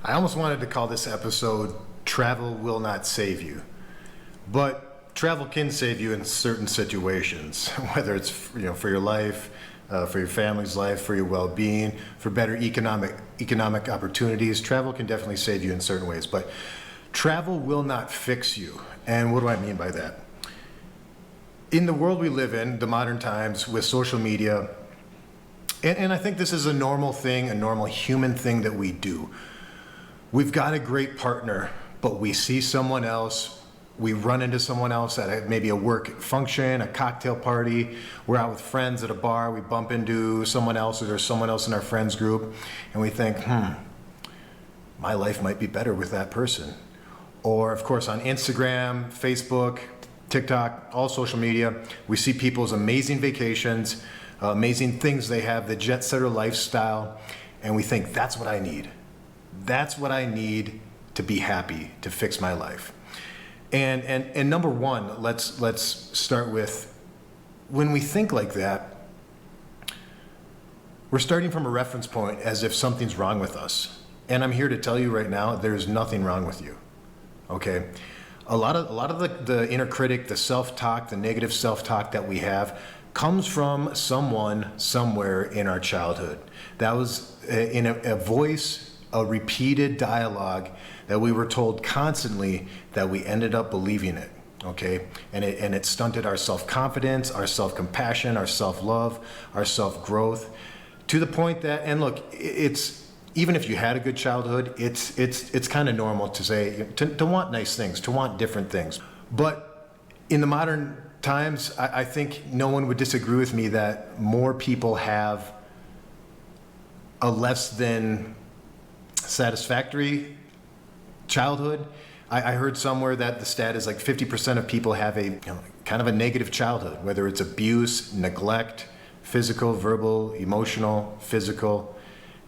I almost wanted to call this episode Travel Will Not Save You. But travel can save you in certain situations, whether it's for your life, for your family's life, for your well-being, for better economic opportunities. Travel can definitely save you in certain ways, but travel will not fix you. And what do I mean by that? In the world we live in, the modern times, with social media, and I think this is a normal thing, a normal human thing that we do. We've got a great partner, but we see someone else, we run into someone else at maybe a work function, a cocktail party, we're out with friends at a bar, we bump into someone else, or there's someone else in our friends group, and we think, my life might be better with that person. Or of course on Instagram, Facebook, TikTok, all social media, we see people's amazing vacations, amazing things they have, the jet setter lifestyle, and we think, that's what I need. That's what I need to be happy, to fix my life. And number one, let's start with, when we think like that, we're starting from a reference point as if something's wrong with us. And I'm here to tell you right now, there's nothing wrong with you. Okay? A lot of the inner critic, the self-talk, the negative self-talk that we have comes from someone somewhere in our childhood. That was in a voice, a repeated dialogue that we were told constantly, that we ended up believing it, okay? And it stunted our self-confidence, our self-compassion, our self-love, our self-growth, to the point that, and look, it's, even if you had a good childhood, it's kind of normal to say, to want nice things, to want different things. But in the modern times, I think no one would disagree with me that more people have a less than satisfactory childhood. I heard somewhere that the stat is like 50% of people have a kind of a negative childhood, whether it's abuse, neglect, physical, verbal, emotional, physical,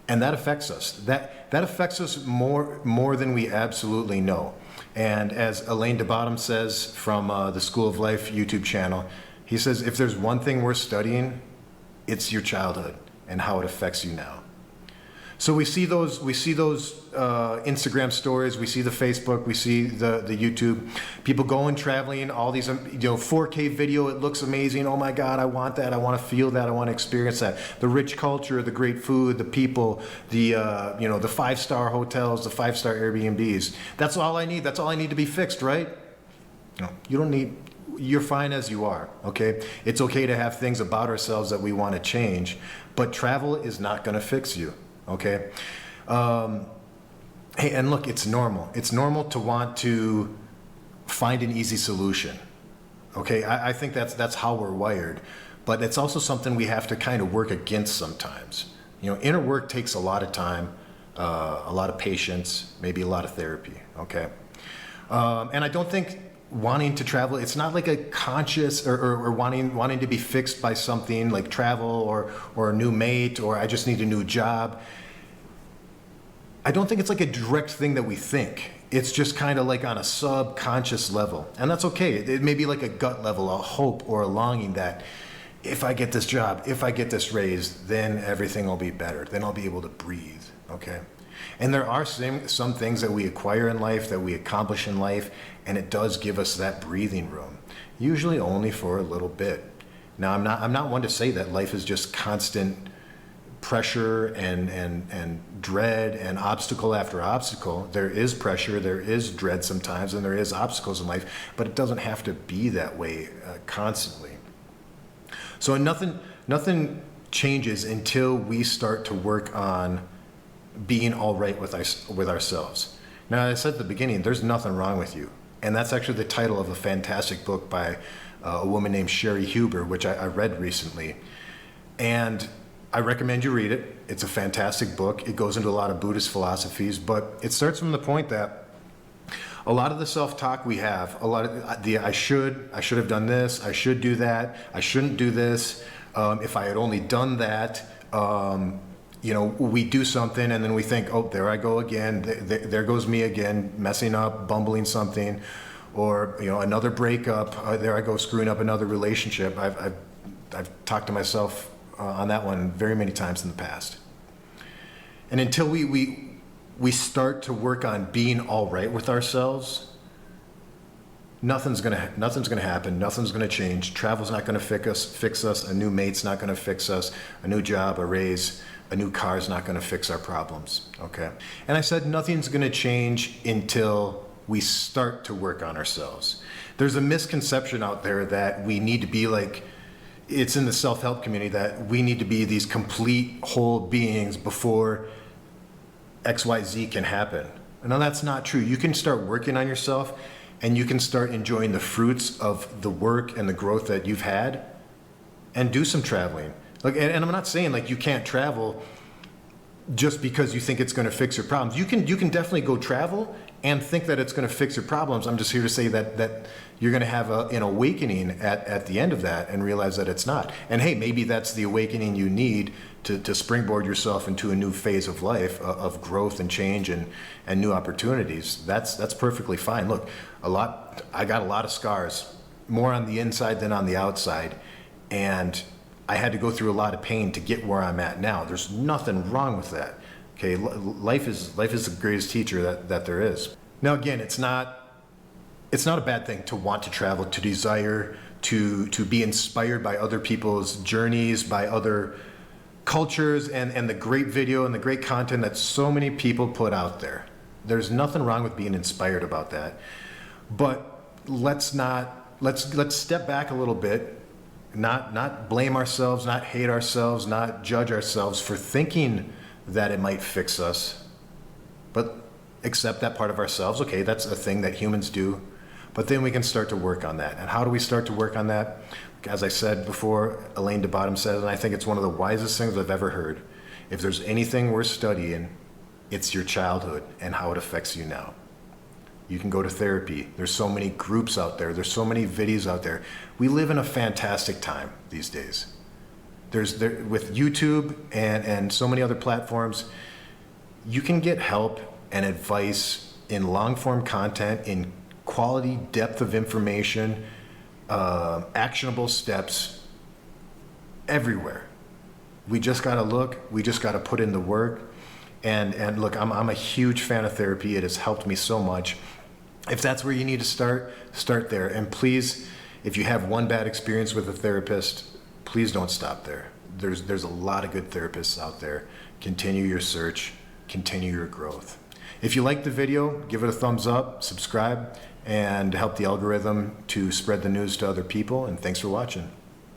and that affects us. That affects us more than we absolutely know. And as Elaine DeBottom says from the School of Life YouTube channel, he says, if there's one thing we're studying, it's your childhood and how it affects you now. So we see those Instagram stories, we see the Facebook, we see the YouTube, people going traveling, all these 4K video, it looks amazing. Oh my God, I want that. I want to feel that. I want to experience that. The rich culture, the great food, the people, the 5-star hotels, the 5-star Airbnbs. That's all I need. That's all I need to be fixed, right? No, you don't need. You're fine as you are. Okay, it's okay to have things about ourselves that we want to change, but travel is not going to fix you. Okay. Hey, and look, it's normal. It's normal to want to find an easy solution. Okay, I think that's how we're wired, but it's also something we have to kind of work against sometimes. Inner work takes a lot of time, a lot of patience, maybe a lot of therapy. Okay, and I don't think wanting to travel, it's not like a conscious or wanting to be fixed by something like travel or a new mate, or I just need a new job. I don't think it's like a direct thing that we think. It's just kind of like on a subconscious level, and that's okay. It may be like a gut level, a hope or a longing that if I get this job, if I get this raise, then everything will be better. Then I'll be able to breathe, okay? And there are some things that we acquire in life, that we accomplish in life, and it does give us that breathing room, usually only for a little bit. Now, I'm not one to say that life is just constant pressure and dread and obstacle after obstacle. There is pressure, there is dread sometimes, and there is obstacles in life, but it doesn't have to be that way constantly. So nothing changes until we start to work on being all right with ourselves. Now, as I said at the beginning, there's nothing wrong with you. And that's actually the title of a fantastic book by a woman named Sherry Huber, which I read recently. And I recommend you read it. It's a fantastic book. It goes into a lot of Buddhist philosophies, but it starts from the point that a lot of the self-talk we have, a lot of the I should have done this, I should do that, I shouldn't do this, if I had only done that, we do something and then we think, oh, there I go again, there goes me again, messing up, bumbling something, or another breakup, there I go screwing up another relationship. I've talked to myself on that one very many times in the past. And until we we start to work on being all right with ourselves, nothing's gonna happen. Nothing's gonna change. Travel's not gonna fix us. A new mate's not gonna fix us. A new job, a raise, a new car's not gonna fix our problems. Okay. And I said nothing's gonna change until we start to work on ourselves. There's a misconception out there that we need to be like, it's in the self-help community, that we need to be these complete whole beings before XYZ can happen. No, that's not true. You can start working on yourself and you can start enjoying the fruits of the work and the growth that you've had, and do some traveling. Like, and I'm not saying like you can't travel just because you think it's going to fix your problems. You can definitely go travel and think that it's going to fix your problems. I'm just here to say that you're going to have an awakening at the end of that and realize that it's not. And hey, maybe that's the awakening you need to springboard yourself into a new phase of life, of growth and change and new opportunities. That's perfectly fine. Look, I got a lot of scars, more on the inside than on the outside, and I had to go through a lot of pain to get where I'm at now. There's nothing wrong with that. Okay, life is the greatest teacher that there is. Now again, it's not a bad thing to want to travel, to desire to be inspired by other people's journeys, by other cultures, and the great video and the great content that so many people put out there. There's nothing wrong with being inspired about that. But let's step back a little bit, not blame ourselves, not hate ourselves, not judge ourselves for thinking that it might fix us, but accept that part of ourselves. Okay, that's a thing that humans do, but then we can start to work on that. And how do we start to work on that? As I said before, Elaine de Bottom says, and I think it's one of the wisest things I've ever heard, if there's anything worth studying, it's your childhood and how it affects you now. You can go to therapy. There's so many groups out there. There's so many videos out there. We live in a fantastic time these days. With YouTube and so many other platforms, you can get help and advice in long-form content, in quality depth of information, actionable steps everywhere. We just got to look. We just got to put in the work. And look, I'm a huge fan of therapy. It has helped me so much. If that's where you need to start there. And please, if you have one bad experience with a therapist, please don't stop there. There's a lot of good therapists out there. Continue your search, continue your growth. If you liked the video, give it a thumbs up, subscribe, and help the algorithm to spread the news to other people. And thanks for watching.